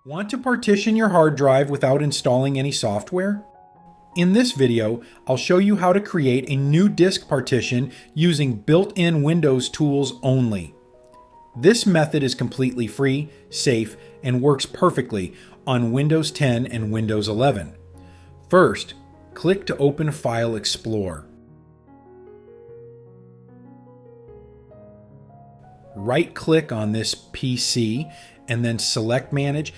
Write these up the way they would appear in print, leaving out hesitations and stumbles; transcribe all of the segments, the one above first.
Want to partition your hard drive without installing any software? In this video, I'll show you how to create a new disk partition using built-in Windows tools only. This method is completely free, safe, and works perfectly on Windows 10 and Windows 11. First, click to open File Explorer. Right-click on this PC and then select Manage.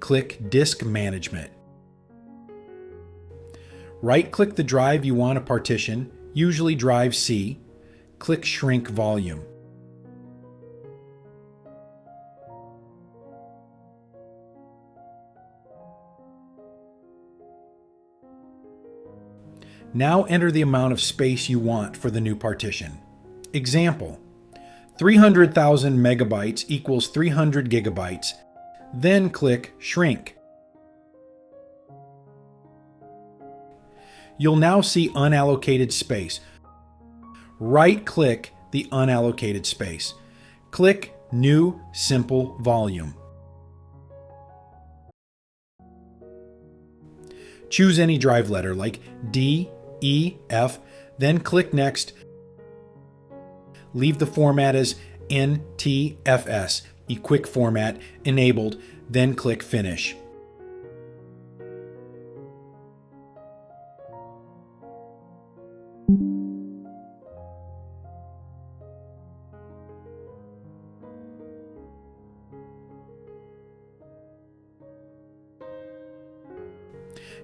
Click Disk Management. Right-click the drive you want to partition, usually drive C. Click Shrink Volume. Now enter the amount of space you want for the new partition. Example: 300,000 megabytes equals 300 gigabytes. Then click Shrink. You'll now see unallocated space. Right-click the unallocated space. Click New Simple Volume. Choose any drive letter like D, E, F, then click Next. Leave the format as NTFS, quick format, enabled, then click Finish.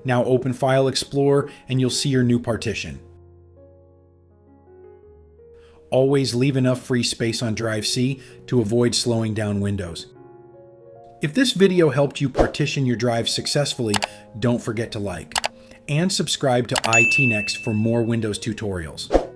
Now open File Explorer and you'll see your new partition. Always leave enough free space on drive C to avoid slowing down Windows. If this video helped you partition your drive successfully, don't forget to like and subscribe to IT Next for more Windows tutorials.